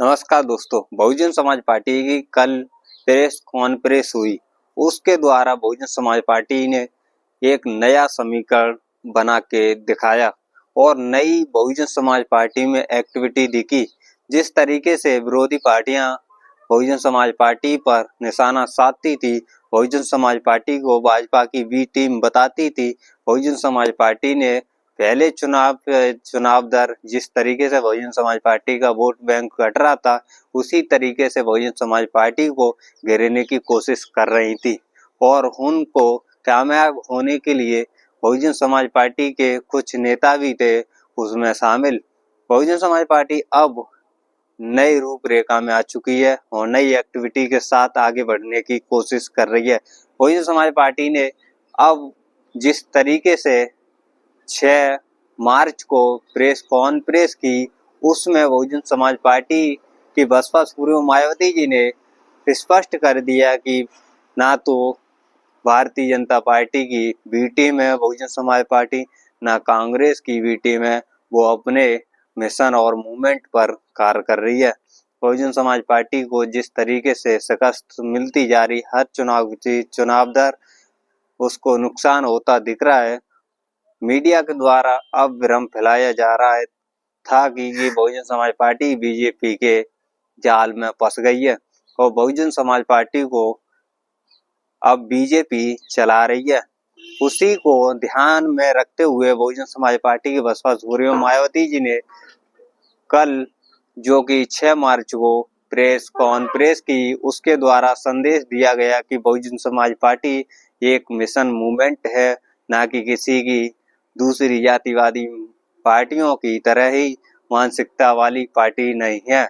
नमस्कार दोस्तों, बहुजन समाज पार्टी की कल प्रेस कॉन्फ्रेंस हुई। उसके द्वारा बहुजन समाज पार्टी ने एक नया समीकरण बना के दिखाया और नई बहुजन समाज पार्टी में एक्टिविटी दिखी। जिस तरीके से विरोधी पार्टियां बहुजन समाज पार्टी पर निशाना साधती थी, बहुजन समाज पार्टी को भाजपा की बी टीम बताती थी, बहुजन समाज पार्टी ने पहले चुनाव दर जिस तरीके से बहुजन समाज पार्टी का वोट बैंक घट रहा था, उसी तरीके से बहुजन समाज पार्टी को घेरने की कोशिश कर रही थी और उनको कामयाब होने के लिए बहुजन समाज पार्टी के कुछ नेता भी थे उसमें शामिल। बहुजन समाज पार्टी अब नई रूपरेखा में आ चुकी है और नई एक्टिविटी के साथ आगे बढ़ने की कोशिश कर रही है। बहुजन समाज पार्टी ने अब जिस तरीके से 6 मार्च को प्रेस कॉन्फ्रेंस की, उसमें बहुजन समाज पार्टी की बसपा सुप्रीमो मायावती जी ने स्पष्ट कर दिया कि ना तो भारतीय जनता पार्टी की बी टीम है बहुजन समाज पार्टी, ना कांग्रेस की बी टीम है, वो अपने मिशन और मूवमेंट पर कार्य कर रही है। बहुजन समाज पार्टी को जिस तरीके से शिकस्त मिलती जा रही, हर चुनाव दर उसको नुकसान होता दिख रहा है। मीडिया के द्वारा अब भ्रम फैलाया जा रहा है था कि ये बहुजन समाज पार्टी बीजेपी के जाल में फंस गई है और बहुजन समाज पार्टी को अब बीजेपी चला रही है। उसी को ध्यान में रखते हुए बहुजन समाज पार्टी की बसपा सुप्रीमो मायावती जी ने कल, जो कि 6 मार्च को प्रेस कॉन्फ्रेंस की, उसके द्वारा संदेश दिया गया कि बहुजन समाज पार्टी एक मिशन मूवमेंट है, ना कि किसी की दूसरी जातिवादी पार्टियों की तरह ही मानसिकता वाली पार्टी नहीं है।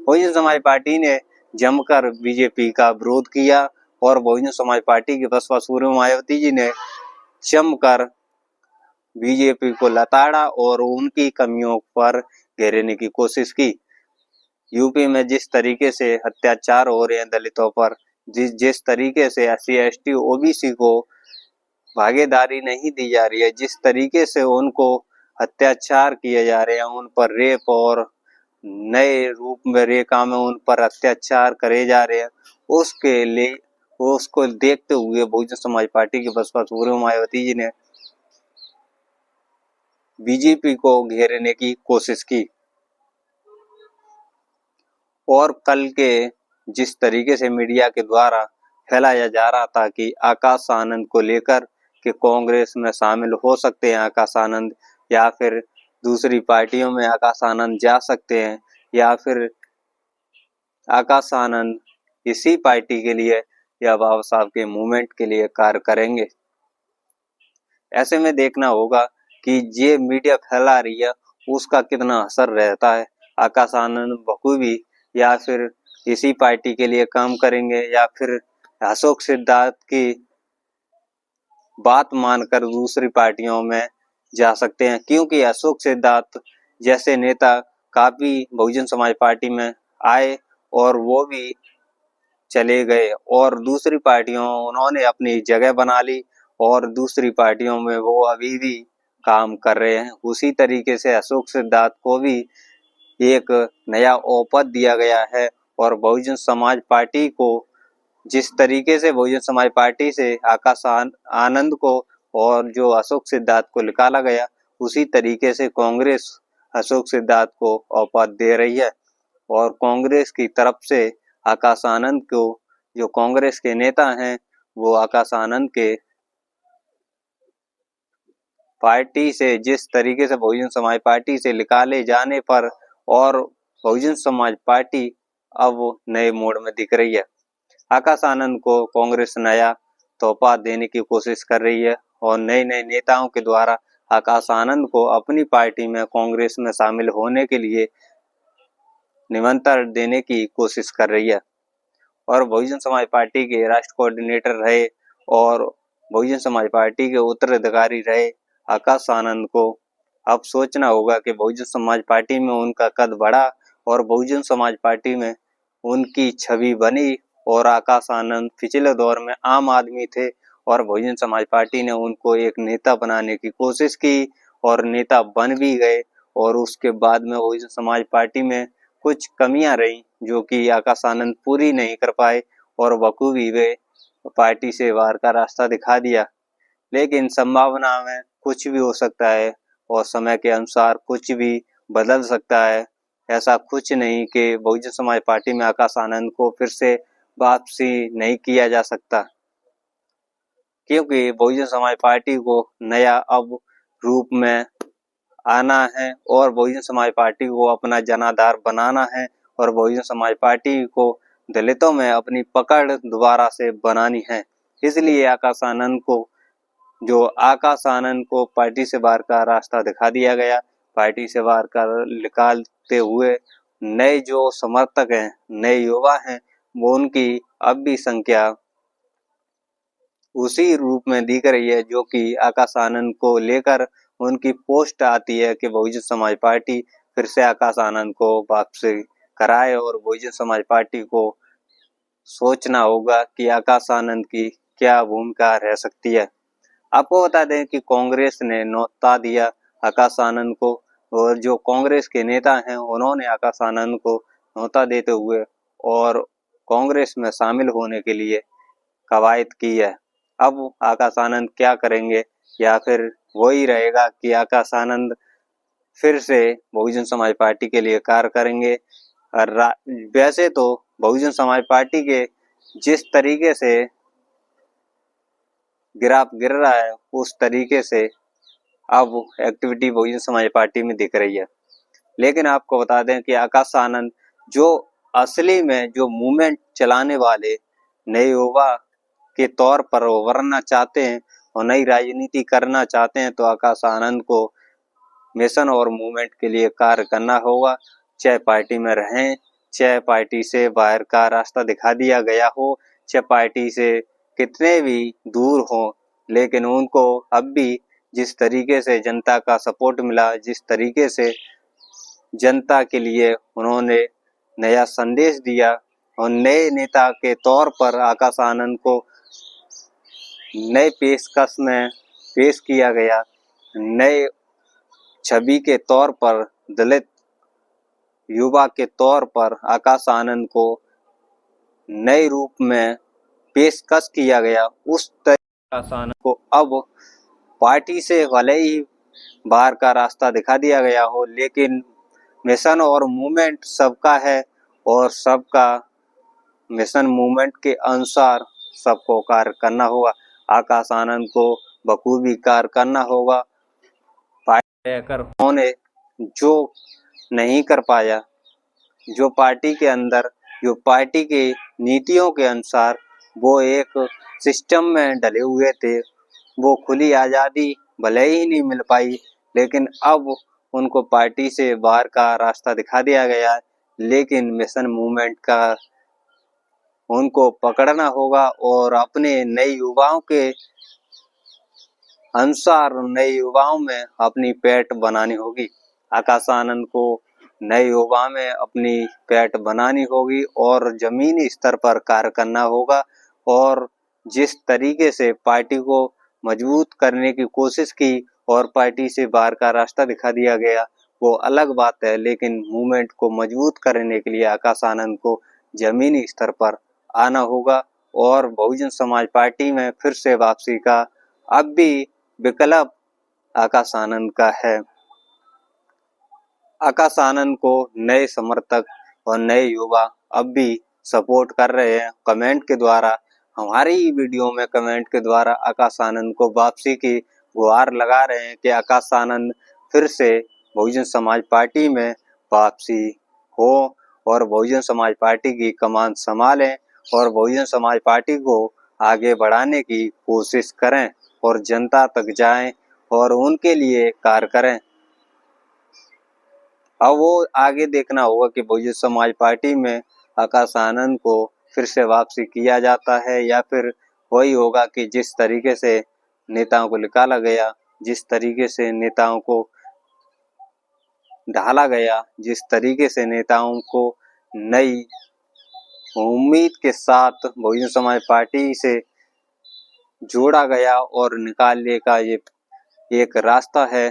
बहुजन समाज पार्टी ने जमकर बीजेपी का विरोध किया और बहुजन समाज पार्टी की बसपा सुप्रीमो मायावती जी ने जमकर बीजेपी को लताड़ा और उनकी कमियों पर घेरने की कोशिश की। यूपी में जिस तरीके से अत्याचार हो रहे हैं दलितों पर, जिस तरीके से SC ST OBC को भागीदारी नहीं दी जा रही है, जिस तरीके से उनको अत्याचार किए जा रहे हैं, उन पर रेप और नए रूप में रेखा में उन पर अत्याचार करे जा रहे हैं, उसके लिए उसको देखते हुए बहुजन समाज पार्टी की बसपा सुप्रीमो मायावती जी ने बीजेपी को घेरने की कोशिश की। और कल के जिस तरीके से मीडिया के द्वारा फैलाया जा रहा था कि आकाश आनंद को लेकर कि कांग्रेस में शामिल हो सकते हैं आकाश आनंद, या फिर दूसरी पार्टियों में आकाश आनंद जा सकते हैं, या फिर आकाश आनंद इसी पार्टी के लिए या बाबा साहब के मूवमेंट के लिए कार्य करेंगे। ऐसे में देखना होगा कि ये मीडिया फैला रही है उसका कितना असर रहता है। आकाश आनंद बखूबी या फिर इसी पार्टी के लिए काम करेंगे या फिर अशोक सिद्धार्थ की बात मानकर दूसरी पार्टियों में जा सकते हैं, क्योंकि अशोक सिद्धार्थ जैसे नेता काफी बहुजन समाज पार्टी में आए और वो भी चले गए और दूसरी पार्टियों उन्होंने अपनी जगह बना ली और दूसरी पार्टियों में वो अभी भी काम कर रहे हैं। उसी तरीके से अशोक सिद्धार्थ को भी एक नया औपद दिया गया है और बहुजन समाज पार्टी को जिस तरीके से बहुजन समाज पार्टी से आकाश आनंद को और जो अशोक सिद्धार्थ को निकाला गया, उसी तरीके से कांग्रेस अशोक सिद्धार्थ को औपद दे रही है और कांग्रेस की तरफ से आकाश आनंद को, जो कांग्रेस के नेता हैं, वो आकाश आनंद के पार्टी से जिस तरीके से बहुजन समाज पार्टी से निकाले जाने पर और बहुजन समाज पार्टी अब नए मोड़ में दिख रही है। आकाश आनंद को कांग्रेस नया तोहफा देने की कोशिश कर रही है और नए नए नेताओं के द्वारा आकाश आनंद को अपनी पार्टी में कांग्रेस में शामिल होने के लिए निमंत्रण देने की कोशिश कर रही है। और बहुजन समाज पार्टी के राष्ट्रीय कोऑर्डिनेटर रहे और बहुजन समाज पार्टी के उत्तराधिकारी रहे आकाश आनंद को अब सोचना होगा कि बहुजन समाज पार्टी में उनका कद बढ़ा और बहुजन समाज पार्टी में उनकी छवि बनी और आकाश आनंद पिछले दौर में आम आदमी थे और बहुजन समाज पार्टी ने उनको एक नेता बनाने की कोशिश की और नेता बन भी गए और उसके बाद में बहुजन समाज पार्टी में कुछ कमियां रही जो कि आकाश आनंद पूरी नहीं कर पाए और बखूबी वे पार्टी से बाहर का रास्ता दिखा दिया। लेकिन संभावना में कुछ भी हो सकता है और समय के अनुसार कुछ भी बदल सकता है। ऐसा कुछ नहीं कि बहुजन समाज पार्टी में आकाश आनंद को फिर से वापसी नहीं किया जा सकता, क्योंकि बहुजन समाज पार्टी को नया अब रूप में आना है और बहुजन समाज पार्टी को अपना जनाधार बनाना है और बहुजन समाज पार्टी को दलितों में अपनी पकड़ दोबारा से बनानी है। इसलिए आकाश आनंद को पार्टी से बाहर का रास्ता दिखा दिया गया। पार्टी से बाहर कर निकालते हुए नए जो समर्थक हैं, नए युवा हैं, वो उनकी अब भी संख्या उसी रूप में दिख रही है जो कि आकाश आनंद को लेकर उनकी पोस्ट आती है कि बहुजन समाज पार्टी फिर से आकाश आनंद को वापसी कराए और बहुजन समाज पार्टी को सोचना होगा कि आकाश आनंद की क्या भूमिका रह सकती है। आपको बता दें कि कांग्रेस ने न्योता दिया आकाश आनंद को और जो कांग्रेस के नेता हैं उन्होंने आकाश आनंद को न्योता देते हुए और कांग्रेस में शामिल होने के लिए कवायद की है। अब आकाश आनंद क्या करेंगे या फिर वही रहेगा कि आकाश आनंद फिर से बहुजन समाज पार्टी के लिए कार्य करेंगे। वैसे तो बहुजन समाज पार्टी के जिस तरीके से ग्राफ गिर रहा है उस तरीके से अब एक्टिविटी बहुजन समाज पार्टी में दिख रही है। लेकिन आपको बता दें कि आकाश आनंद जो असली में जो मूवमेंट चलाने वाले नए युवा के तौर पर उभरना चाहते हैं और नई राजनीति करना चाहते हैं, तो आकाश आनंद को मिशन और मूवमेंट के लिए कार्य करना होगा। चाहे पार्टी में रहें, चाहे पार्टी से बाहर का रास्ता दिखा दिया गया हो, चाहे पार्टी से कितने भी दूर हो, लेकिन उनको अब भी जिस तरीके से जनता का सपोर्ट मिला, जिस तरीके से जनता के लिए उन्होंने नया संदेश दिया और नए नेता के तौर पर आकाश आनंद को नए पेशकश में पेश किया गया, नए छवि के तौर पर दलित युवा के तौर पर आकाश आनंद को नए रूप में पेशकश किया गया। उस तरह आकाश आनंद को अब पार्टी से भले ही बाहर का रास्ता दिखा दिया गया हो, लेकिन मिशन और मूवमेंट सबका है और सबका मिशन मूवमेंट के अनुसार सबको कार्य करना होगा। आकाश आनंद को बखूबी कार्य करना होगा। पार्टी उन्होंने जो नहीं कर पाया, जो पार्टी के अंदर, जो पार्टी के नीतियों के अनुसार वो एक सिस्टम में डले हुए थे, वो खुली आज़ादी भले ही नहीं मिल पाई, लेकिन अब उनको पार्टी से बाहर का रास्ता दिखा दिया गया है। लेकिन मिशन मूवमेंट का उनको पकड़ना होगा और अपने नए युवाओं के अनुसार नए युवाओं में अपनी पैठ बनानी होगी। आकाश आनंद को नए युवा में अपनी पैठ बनानी होगी और जमीनी स्तर पर कार्य करना होगा। और जिस तरीके से पार्टी को मजबूत करने की कोशिश की और पार्टी से बाहर का रास्ता दिखा दिया गया, वो अलग बात है, लेकिन मूवमेंट को मजबूत करने के लिए आकाश आनंद को जमीनी स्तर पर आना होगा और बहुजन समाज पार्टी में फिर से वापसी का अब भी विकल्प आकाश आनंद का है। आकाश आनंद को नए समर्थक और नए युवा अब भी सपोर्ट कर रहे हैं। कमेंट के द्वारा, हमारी वीडियो में कमेंट के द्वारा आकाश आनंद को वापसी की गुहार लगा रहे हैं कि आकाश आनंद फिर से बहुजन समाज पार्टी में वापसी हो और बहुजन समाज पार्टी की कमान संभालें और बहुजन समाज पार्टी को आगे बढ़ाने की कोशिश करें और जनता तक जाएं और उनके लिए कार्य करें। अब वो आगे देखना होगा कि बहुजन समाज पार्टी में आकाश आनंद को फिर से वापसी किया जाता है या फिर वही होगा कि जिस तरीके से नेताओं को निकाला गया, जिस तरीके से नेताओं को ढाला गया, जिस तरीके से नेताओं को नई उम्मीद के साथ बहुजन समाज पार्टी से जोड़ा गया और निकालने का ये एक रास्ता है।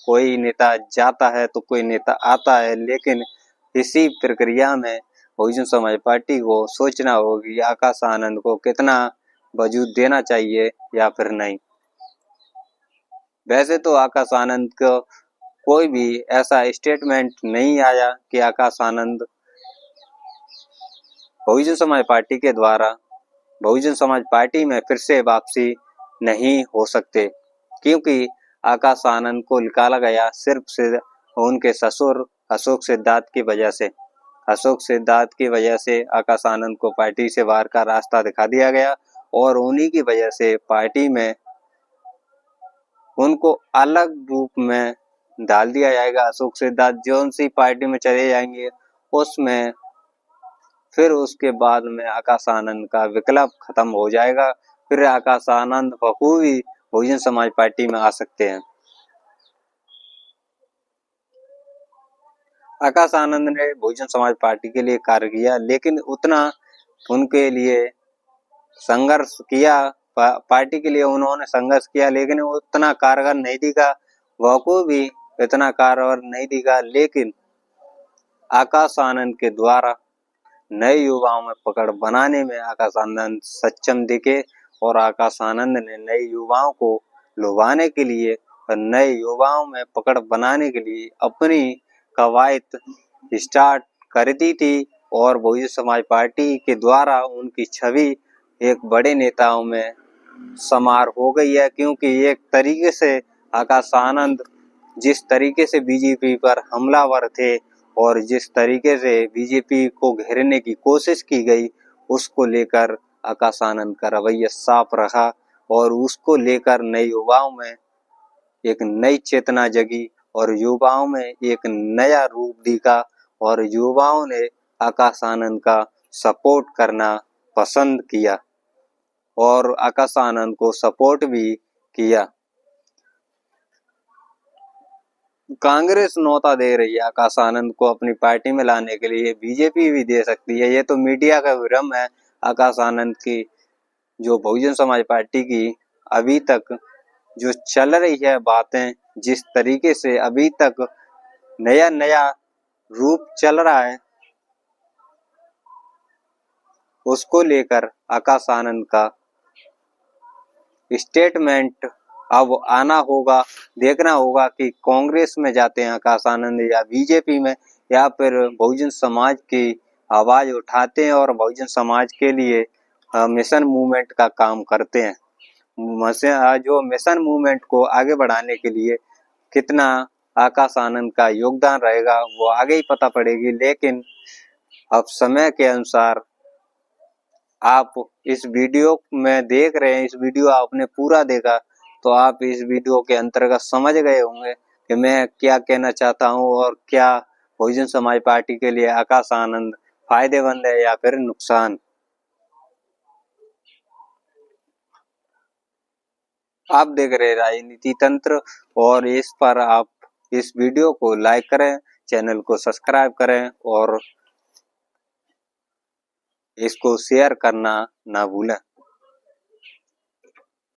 कोई नेता जाता है तो कोई नेता आता है, लेकिन इसी प्रक्रिया में बहुजन समाज पार्टी को सोचना होगा कि आकाश आनंद को कितना वजूद देना चाहिए या फिर नहीं। वैसे तो आकाश आनंद को कोई भी ऐसा स्टेटमेंट नहीं आया कि आकाश आनंद बहुजन समाज पार्टी के द्वारा बहुजन समाज पार्टी में फिर से वापसी नहीं हो सकते, क्योंकि आकाश आनंद को निकाला गया सिर्फ उनके ससुर अशोक सिद्धार्थ की वजह से। अशोक सिद्धार्थ की वजह से आकाश आनंद को पार्टी से बाहर का रास्ता दिखा दिया गया और उन्हीं की वजह से पार्टी में उनको अलग रूप में डाल दिया जाएगा। अशोक सिद्धार्थ जो सी पार्टी में चले जाएंगे उसमें फिर उसके बाद में आकाश आनंद का विकल्प खत्म हो जाएगा। फिर आकाश आनंद बखूबी बहुजन समाज पार्टी में आ सकते हैं। आकाश आनंद ने बहुजन समाज पार्टी के लिए कार्य किया, लेकिन उतना उनके लिए संघर्ष किया, पार्टी के लिए उन्होंने संघर्ष किया, लेकिन उतना कारगर नहीं दिखा। वह को भी इतना कारगर नहीं दिखा, लेकिन आकाश आनंद के द्वारा नए युवाओं में पकड़ बनाने में आकाश आनंद सक्षम दिखे और आकाश आनंद ने नए युवाओं को लुभाने के लिए और नए युवाओं में पकड़ बनाने के लिए अपनी कवायद स्टार्ट कर दी थी और बहुजन समाज पार्टी के द्वारा उनकी छवि एक बड़े नेताओं में समार हो गई है, क्योंकि एक तरीके से आकाश आनंद जिस तरीके से बीजेपी पर हमलावर थे और जिस तरीके से बीजेपी को घेरने की कोशिश की गई, उसको लेकर आकाश आनंद का रवैया साफ रहा और उसको लेकर नए युवाओं में एक नई चेतना जगी और युवाओं में एक नया रूप दिखा और युवाओं ने आकाश आनंद का सपोर्ट करना पसंद किया और आकाश आनंद को सपोर्ट भी किया। कांग्रेस न्योता दे रही है आकाश आनंद को अपनी पार्टी में लाने के लिए, बीजेपी भी दे सकती है। ये तो मीडिया का भ्रम है। आकाश आनंद की जो बहुजन समाज पार्टी की अभी तक जो चल रही है बातें, जिस तरीके से अभी तक नया नया रूप चल रहा है, उसको लेकर आकाश आनंद का स्टेटमेंट अब आना होगा। देखना होगा कि कांग्रेस में जाते हैं आकाश आनंद या बीजेपी में, या फिर बहुजन समाज की आवाज उठाते हैं और बहुजन समाज के लिए मिशन मूवमेंट का काम करते हैं। जो मिशन मूवमेंट को आगे बढ़ाने के लिए कितना आकाश आनंद का योगदान रहेगा वो आगे ही पता पड़ेगी, लेकिन अब समय के अनुसार आप इस वीडियो में देख रहे हैं, इस वीडियो आपने पूरा देखा तो आप इस वीडियो के अंतर्गत समझ गए होंगे कि मैं क्या कहना चाहता हूं और क्या बहुजन समाज पार्टी के लिए आकाश आनंद फायदेमंद है या फिर नुकसान। आप देख रहे हैं राजनीति तंत्र और इस पर आप इस वीडियो को लाइक करें, चैनल को सब्सक्राइब करें और इसको शेयर करना ना भूलें।